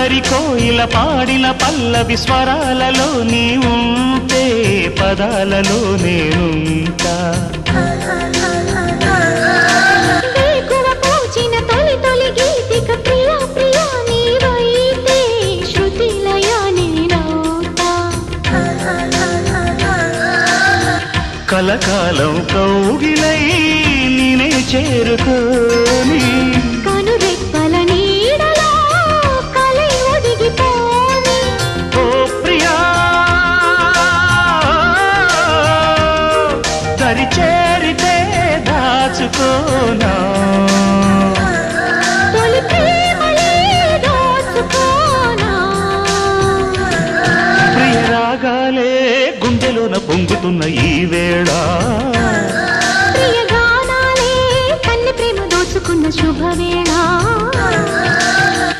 అల్లరి కోయిల పాడిన పల్లవి స్వరాలలో నీ ఉంటే పదాలలో నేనుంటా వేకువ పూచిన తొలి తొలి గీతిక ప్రియా ప్రియా నీవైతే శృతిలయ నేనవుతా కలకాలం కౌగిలై నేనే చేరుకోని కనురెప్పల నీడలో కలై ఒదిగిపోని ఓ ప్రియా దరి చేరితే దాచుకోనా తొలి ప్రేమలే దోచుకోనా ప్రియ రాగాలే గుండెలోన పొంగుతున్న ఈ వేళ